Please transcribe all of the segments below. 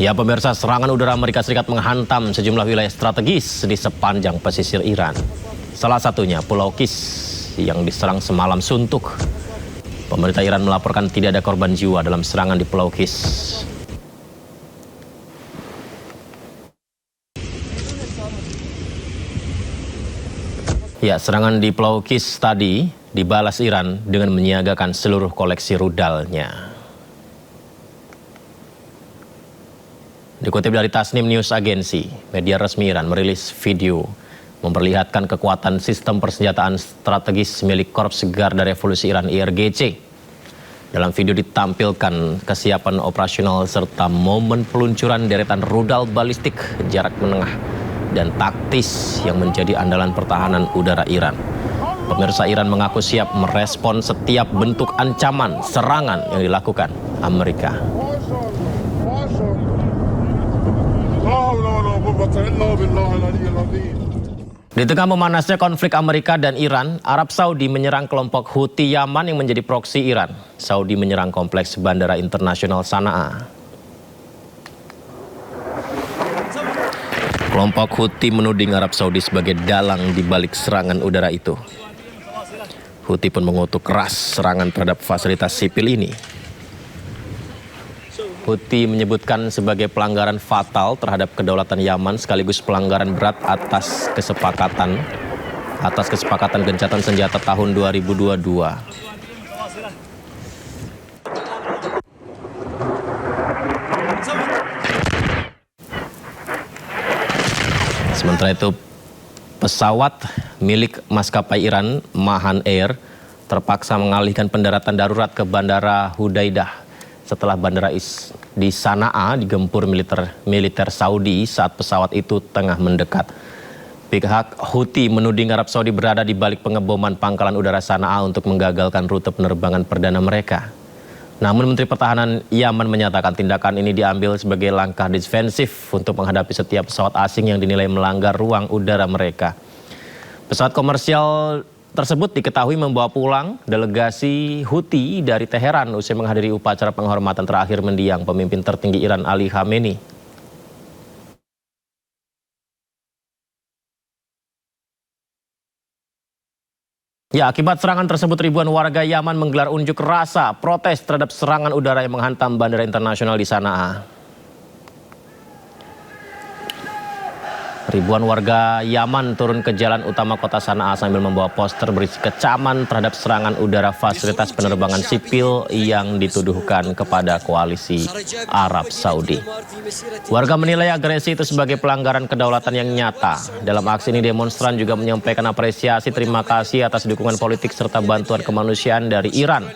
Ya pemirsa, serangan udara Amerika Serikat menghantam sejumlah wilayah strategis di sepanjang pesisir Iran. Salah satunya Pulau Kis yang diserang semalam suntuk. Pemerintah Iran melaporkan tidak ada korban jiwa dalam serangan di Pulau Kis. Ya, serangan di Pulau Kis tadi dibalas Iran dengan menyiagakan seluruh koleksi rudalnya. Dikutip dari Tasnim News Agency, media resmi Iran merilis video memperlihatkan kekuatan sistem persenjataan strategis milik Korps Garda Revolusi Iran IRGC. Dalam video ditampilkan kesiapan operasional serta momen peluncuran deretan rudal balistik jarak menengah dan taktis yang menjadi andalan pertahanan udara Iran. Pemirsa, Iran mengaku siap merespon setiap bentuk ancaman serangan yang dilakukan Amerika. Di tengah memanasnya konflik Amerika dan Iran, Arab Saudi menyerang kelompok Houthi Yaman yang menjadi proksi Iran. Saudi menyerang kompleks Bandara Internasional Sana'a. Kelompok Houthi menuding Arab Saudi sebagai dalang di balik serangan udara itu. Houthi pun mengutuk keras serangan terhadap fasilitas sipil ini. Houthi menyebutkan sebagai pelanggaran fatal terhadap kedaulatan Yaman sekaligus pelanggaran berat atas kesepakatan gencatan senjata tahun 2022. Sementara itu, pesawat milik maskapai Iran Mahan Air terpaksa mengalihkan pendaratan darurat ke Bandara Hudaidah setelah bandara di Sana'a digempur militer Saudi saat pesawat itu tengah mendekat. Pihak Houthi menuding Arab Saudi berada di balik pengeboman pangkalan udara Sana'a untuk menggagalkan rute penerbangan perdana mereka. Namun Menteri Pertahanan Yaman menyatakan tindakan ini diambil sebagai langkah defensif untuk menghadapi setiap pesawat asing yang dinilai melanggar ruang udara mereka. Pesawat komersial tersebut diketahui membawa pulang delegasi Houthi dari Teheran usai menghadiri upacara penghormatan terakhir mendiang pemimpin tertinggi Iran Ali Khamenei. Ya, akibat serangan tersebut ribuan warga Yaman menggelar unjuk rasa protes terhadap serangan udara yang menghantam Bandara Internasional di Sana'a. Ribuan warga Yaman turun ke jalan utama kota Sana'a sambil membawa poster berisi kecaman terhadap serangan udara fasilitas penerbangan sipil yang dituduhkan kepada koalisi Arab Saudi. Warga menilai agresi itu sebagai pelanggaran kedaulatan yang nyata. Dalam aksi ini demonstran juga menyampaikan apresiasi terima kasih atas dukungan politik serta bantuan kemanusiaan dari Iran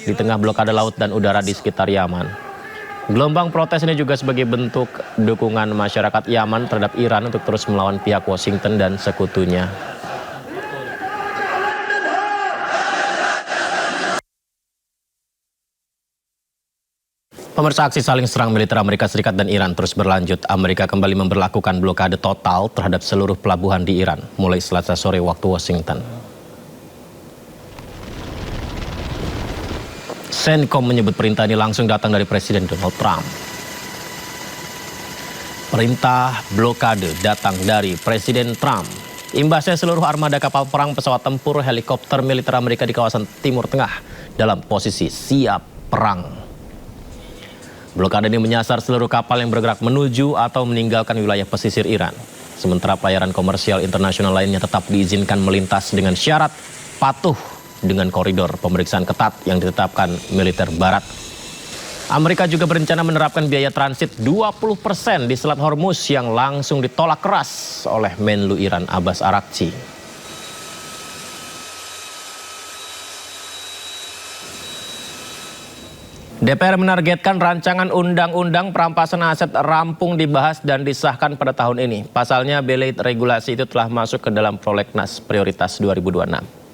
di tengah blokade laut dan udara di sekitar Yaman. Gelombang protes ini juga sebagai bentuk dukungan masyarakat Yaman terhadap Iran untuk terus melawan pihak Washington dan sekutunya. Pemirsa, aksi saling serang militer Amerika Serikat dan Iran terus berlanjut. Amerika kembali memberlakukan blokade total terhadap seluruh pelabuhan di Iran mulai Selasa sore waktu Washington. CENTCOM menyebut perintah ini langsung datang dari Presiden Donald Trump. Perintah blokade datang dari Presiden Trump. Imbasnya seluruh armada kapal perang, pesawat tempur, helikopter militer Amerika di kawasan Timur Tengah dalam posisi siap perang. Blokade ini menyasar seluruh kapal yang bergerak menuju atau meninggalkan wilayah pesisir Iran. Sementara pelayaran komersial internasional lainnya tetap diizinkan melintas dengan syarat patuh dengan koridor pemeriksaan ketat yang ditetapkan militer Barat. Amerika juga berencana menerapkan biaya transit 20% di Selat Hormuz yang langsung ditolak keras oleh Menlu Iran Abbas Araghchi. DPR menargetkan rancangan undang-undang perampasan aset rampung dibahas dan disahkan pada tahun ini. Pasalnya, belit regulasi itu telah masuk ke dalam prolegnas prioritas 2026.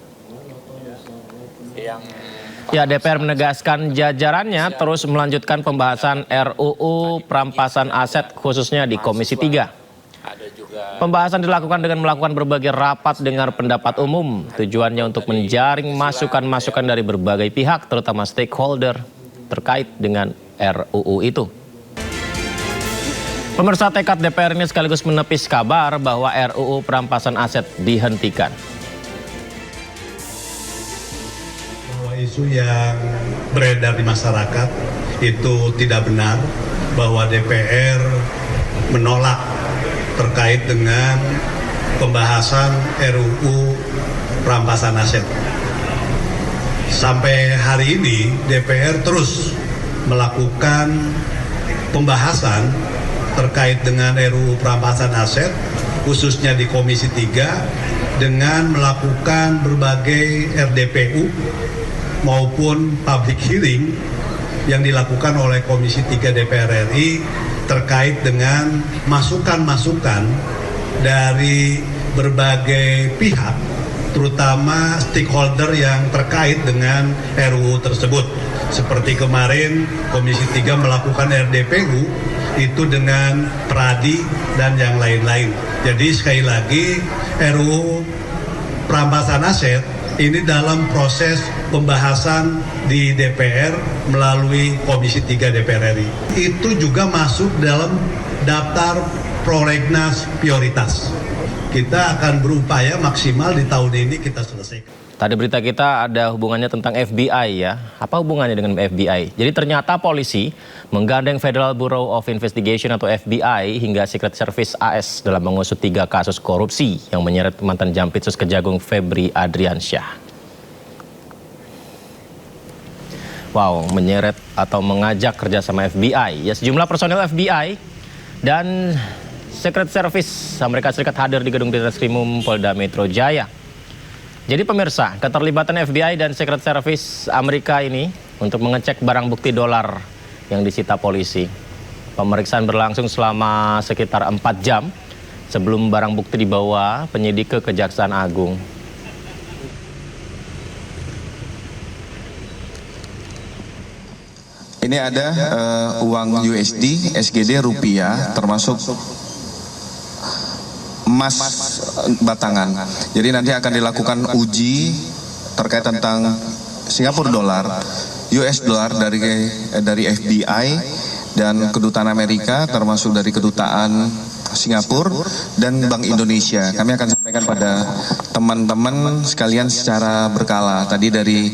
Ya, DPR menegaskan jajarannya terus melanjutkan pembahasan RUU perampasan aset khususnya di Komisi 3. Pembahasan dilakukan dengan melakukan berbagai rapat dengar pendapat umum. Tujuannya untuk menjaring masukan-masukan dari berbagai pihak terutama stakeholder terkait dengan RUU itu. Pemirsa, tekad DPR ini sekaligus menepis kabar bahwa RUU perampasan aset dihentikan. Bahwa isu yang beredar di masyarakat itu tidak benar, bahwa DPR menolak terkait dengan pembahasan RUU perampasan aset. Sampai hari ini DPR terus melakukan pembahasan terkait dengan RUU perampasan aset, khususnya di Komisi 3, dengan melakukan berbagai RDPU maupun public hearing yang dilakukan oleh Komisi 3 DPR RI terkait dengan masukan-masukan dari berbagai pihak, terutama stakeholder yang terkait dengan RUU tersebut. Seperti kemarin Komisi 3 melakukan RDPU itu dengan Pradi dan yang lain-lain. Jadi sekali lagi RUU perampasan aset ini dalam proses pembahasan di DPR melalui Komisi 3 DPR RI. Itu juga masuk dalam daftar prolegnas prioritas. Kita akan berupaya maksimal di tahun ini kita selesaikan. Tadi berita kita ada hubungannya tentang FBI ya. Apa hubungannya dengan FBI? Jadi ternyata polisi menggandeng Federal Bureau of Investigation atau FBI hingga Secret Service AS dalam mengusut 3 kasus korupsi yang menyeret mantan Jampitsus Kejagung Febri Adriansyah. Wow, menyeret atau mengajak kerjasama FBI. Ya, sejumlah personel FBI dan Secret Service Amerika Serikat hadir di gedung Ditreskrimum Polda Metro Jaya. Jadi pemirsa, keterlibatan FBI dan Secret Service Amerika ini untuk mengecek barang bukti dolar yang disita polisi. Pemeriksaan berlangsung selama sekitar 4 jam sebelum barang bukti dibawa penyidik ke Kejaksaan Agung. Ini ada uang USD, SGD, rupiah, termasuk emas batangan. Jadi nanti akan dilakukan uji terkait tentang Singapura dolar, US dolar dari FBI dan kedutaan Amerika, termasuk dari kedutaan Singapura dan Bank Indonesia. Kami akan sampaikan pada teman-teman sekalian secara berkala. Tadi dari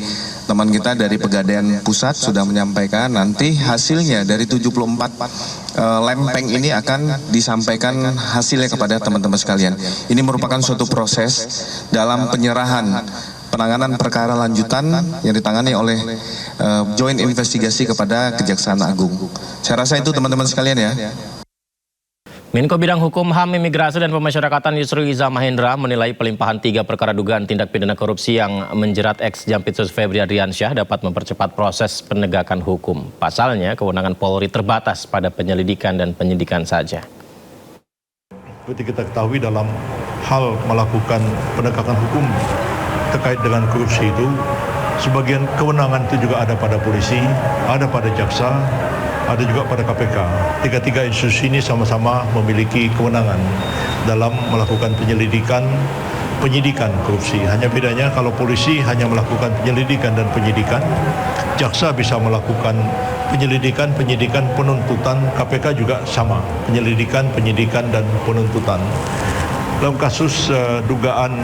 teman kita dari Pegadaian Pusat sudah menyampaikan, nanti hasilnya dari 74 lempeng ini akan disampaikan hasilnya kepada teman-teman sekalian. Ini merupakan suatu proses dalam penyerahan penanganan perkara lanjutan yang ditangani oleh Joint Investigasi kepada Kejaksaan Agung. Saya rasa itu teman-teman sekalian ya. Menko Bidang Hukum, HAM, Imigrasi, dan Pemasyarakatan Yusril Iza Mahendra menilai pelimpahan 3 perkara dugaan tindak pidana korupsi yang menjerat ex-Jampitsus Febri Adriansyah dapat mempercepat proses penegakan hukum. Pasalnya, kewenangan Polri terbatas pada penyelidikan dan penyidikan saja. Seperti kita ketahui dalam hal melakukan penegakan hukum terkait dengan korupsi itu, sebagian kewenangan itu juga ada pada polisi, ada pada jaksa, ada juga pada KPK. Tiga-tiga institusi ini sama-sama memiliki kewenangan dalam melakukan penyidikan korupsi. Hanya bedanya kalau polisi hanya melakukan penyelidikan dan penyidikan, jaksa bisa melakukan penyidikan, penuntutan, KPK juga sama, penyelidikan, penyidikan, dan penuntutan. Dalam kasus dugaan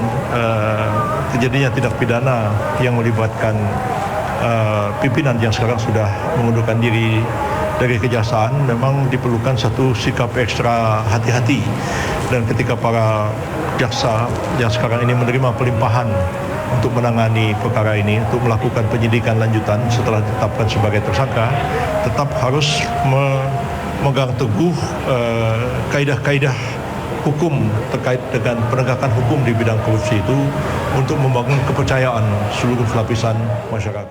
terjadinya tindak pidana yang melibatkan pimpinan yang sekarang sudah mengundurkan diri dari kejaksaan, memang diperlukan satu sikap ekstra hati-hati. Dan ketika para jaksa yang sekarang ini menerima pelimpahan untuk menangani perkara ini, untuk melakukan penyidikan lanjutan setelah ditetapkan sebagai tersangka, tetap harus memegang teguh kaidah-kaidah hukum terkait dengan penegakan hukum di bidang korupsi itu untuk membangun kepercayaan seluruh lapisan masyarakat.